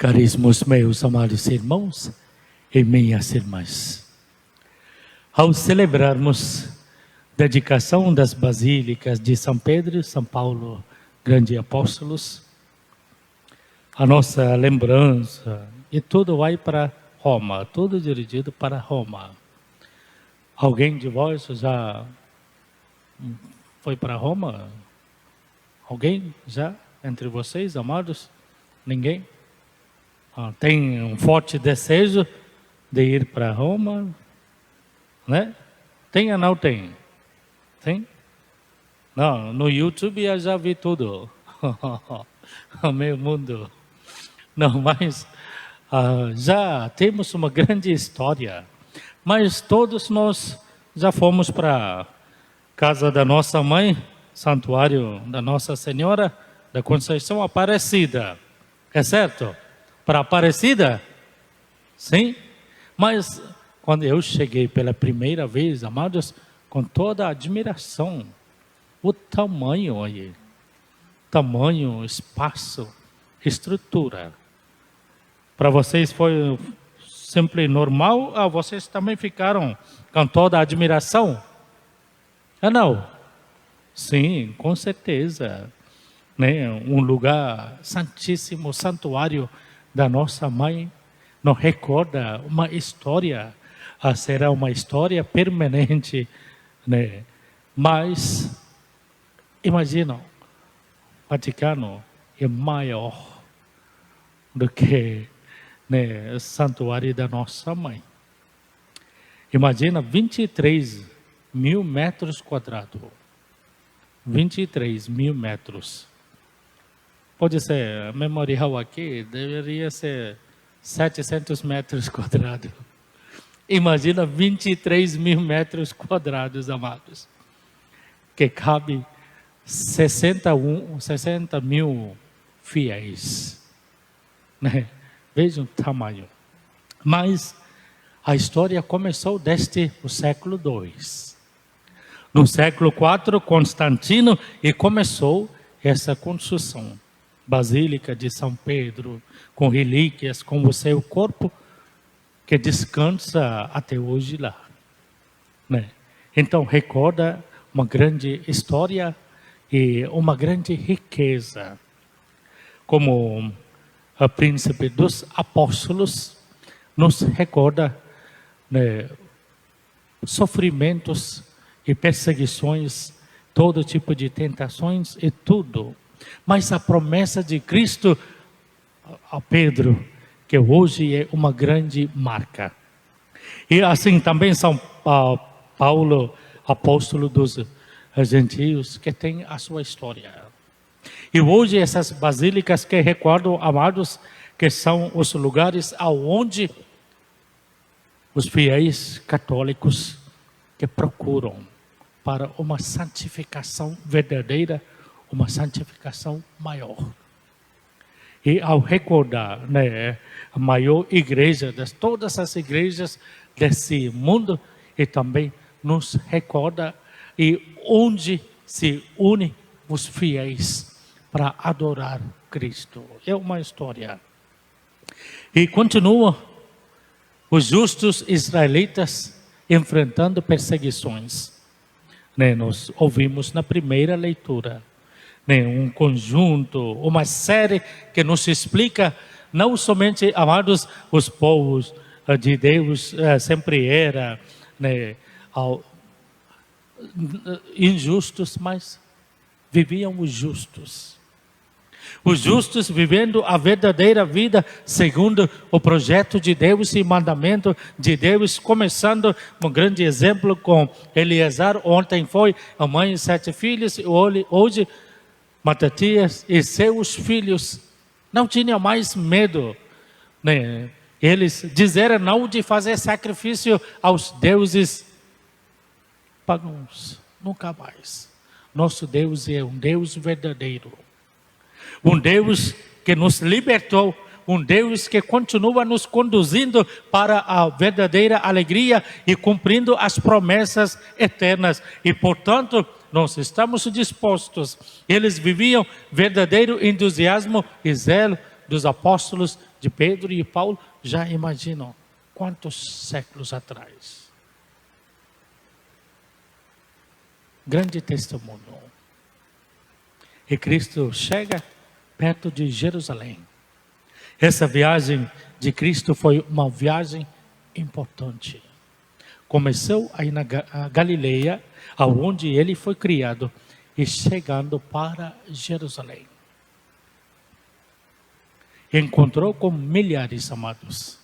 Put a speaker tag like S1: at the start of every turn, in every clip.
S1: Caríssimos meus amados irmãos e minhas irmãs, ao celebrarmos a dedicação das basílicas de São Pedro e São Paulo, grandes apóstolos, a nossa lembrança, e tudo vai para Roma, tudo dirigido para Roma. Alguém de vós já foi para Roma? Alguém já entre vocês, amados? Ninguém? Tem um forte desejo de ir para Roma, né? Tem ou não tem? Tem? Não, no YouTube eu já vi tudo. O meu mundo. Não, mas já temos uma grande história. Mas todos nós já fomos para a casa da nossa mãe, santuário da Nossa Senhora da Conceição Aparecida. É certo? Para Aparecida? Sim. Mas quando eu cheguei pela primeira vez, amados, com toda a admiração, o tamanho aí, tamanho, espaço, estrutura. Para vocês foi sempre normal, ou vocês também ficaram com toda a admiração? Não? Sim, com certeza. Né? Um lugar santíssimo, santuário da nossa mãe, nos recorda uma história, será uma história permanente, né? Mas, imaginam, o Vaticano é maior do que, né, o santuário da nossa mãe. Imagina 23 mil metros quadrados. 23 mil metros. Pode ser, memorial aqui, deveria ser 700 metros quadrados. Imagina 23 mil metros quadrados, amados. Que cabe 60 mil fiéis. Né? Vejam o tamanho. Mas a história começou desde o século II. No século IV, Constantino, e começou essa construção. Basílica de São Pedro, com relíquias, com o seu corpo, que descansa até hoje lá. Né? Então, recorda uma grande história e uma grande riqueza. Como o príncipe dos apóstolos, nos recorda, né, sofrimentos e perseguições, todo tipo de tentações e tudo. Mas a promessa de Cristo a Pedro, que hoje é uma grande marca. E assim também São Paulo, apóstolo dos gentios, que tem a sua história. E hoje essas basílicas que recordam, amados, que são os lugares aonde os fiéis católicos que procuram para uma santificação verdadeira, uma santificação maior. E ao recordar, né, a maior igreja de todas as igrejas desse mundo, e também nos recorda e onde se unem os fiéis para adorar Cristo. É uma história. E continua os justos israelitas enfrentando perseguições. Né, nós ouvimos na primeira leitura. Um conjunto, uma série que nos explica, não somente, amados, os povos de Deus sempre eram, né, injustos, mas viviam os justos. Os justos vivendo a verdadeira vida segundo o projeto de Deus e mandamento de Deus, começando um grande exemplo com Eleazar. Ontem foi a mãe e 7 filhos, hoje Matatias e seus filhos não tinham mais medo, né? Eles disseram não de fazer sacrifício aos deuses pagãos, nunca mais. Nosso Deus é um Deus verdadeiro, um Deus que nos libertou, um Deus que continua nos conduzindo para a verdadeira alegria e cumprindo as promessas eternas. E portanto, nós estamos dispostos. Eles viviam verdadeiro entusiasmo e zelo dos apóstolos de Pedro e Paulo, já imaginam quantos séculos atrás. Grande testemunho. E Cristo chega perto de Jerusalém. Essa viagem de Cristo foi uma viagem importante. Começou aí na Galileia, onde ele foi criado, e chegando para Jerusalém. Encontrou com milhares, amados,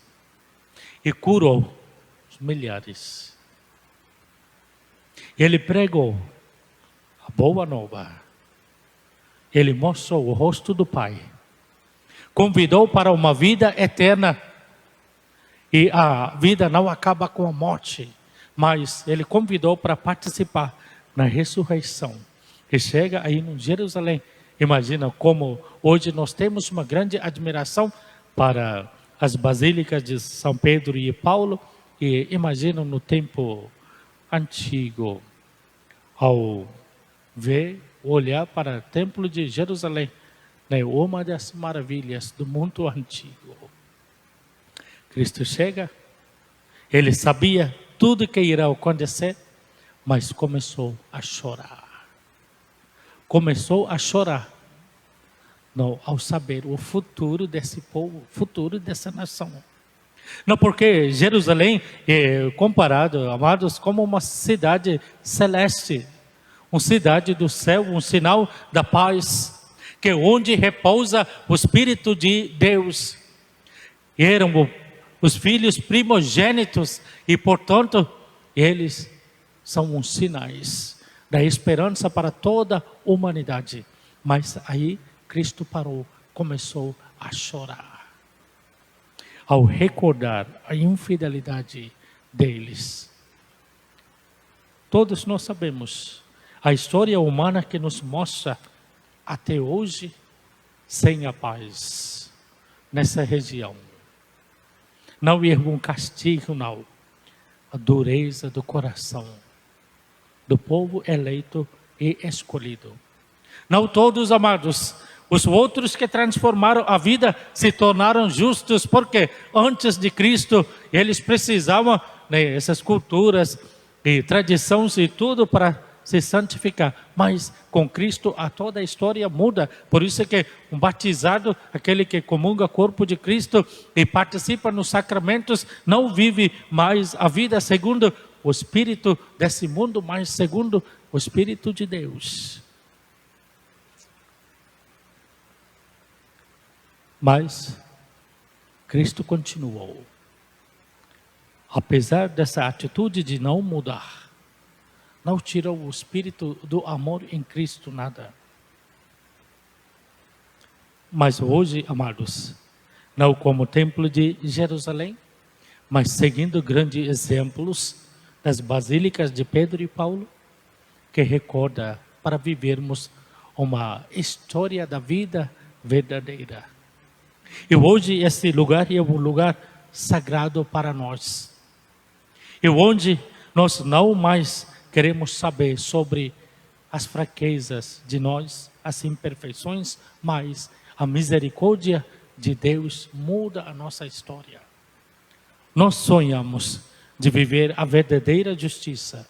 S1: e curou os milhares. Ele pregou a boa nova. Ele mostrou o rosto do Pai. Convidou para uma vida eterna. E a vida não acaba com a morte, mas ele convidou para participar na ressurreição. E chega aí em Jerusalém. Imagina como hoje nós temos uma grande admiração para as basílicas de São Pedro e Paulo. E imagina no tempo antigo, ao ver, olhar para o templo de Jerusalém, né, uma das maravilhas do mundo antigo. Cristo chega, ele sabia tudo que irá acontecer, mas começou a chorar. Começou a chorar não, ao saber o futuro desse povo, o futuro dessa nação. Não, porque Jerusalém é comparado, amados, como uma cidade celeste, uma cidade do céu, um sinal da paz, que onde repousa o Espírito de Deus. E eram os filhos primogênitos e, portanto, eles são os sinais da esperança para toda a humanidade. Mas aí Cristo parou, começou a chorar, ao recordar a infidelidade deles. Todos nós sabemos a história humana que nos mostra até hoje sem a paz nessa região. Não é um castigo, não. A dureza do coração do povo eleito e escolhido. Não todos, amados. Os outros que transformaram a vida se tornaram justos, porque antes de Cristo eles precisavam, né, essas culturas e tradições e tudo para se santificar. Mas com Cristo toda a história muda. Por isso é que um batizado, aquele que comunga o corpo de Cristo e participa nos sacramentos, não vive mais a vida segundo o espírito desse mundo, mas segundo o Espírito de Deus. Mas Cristo continuou. Apesar dessa atitude de não mudar, não tirou o espírito do amor em Cristo nada. Mas hoje, amados, não como o templo de Jerusalém, mas seguindo grandes exemplos das basílicas de Pedro e Paulo, que recorda para vivermos uma história da vida verdadeira. E hoje esse lugar é um lugar sagrado para nós. E onde nós não mais queremos saber sobre as fraquezas de nós, as imperfeições, mas a misericórdia de Deus muda a nossa história. Nós sonhamos de viver a verdadeira justiça.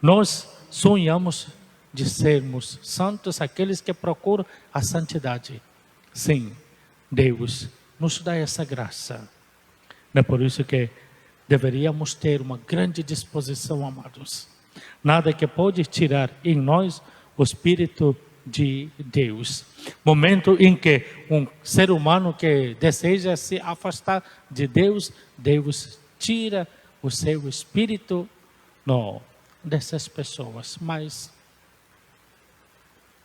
S1: Nós sonhamos de sermos santos, aqueles que procuram a santidade. Sim, Deus nos dá essa graça. É por isso que deveríamos ter uma grande disposição, amados. Nada que pode tirar em nós o Espírito de Deus. Momento em que um ser humano que deseja se afastar de Deus, Deus tira o seu Espírito dessas pessoas. Mas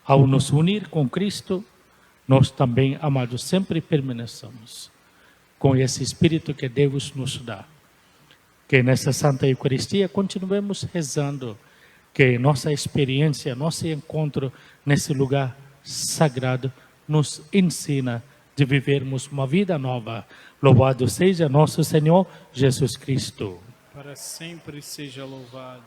S1: ao nos unir com Cristo, nós também, amados, sempre permanecemos com esse Espírito que Deus nos dá. Que nessa Santa Eucaristia continuemos rezando, que nossa experiência, nosso encontro nesse lugar sagrado nos ensina de vivermos uma vida nova. Louvado seja nosso Senhor Jesus Cristo.
S2: Para sempre seja louvado.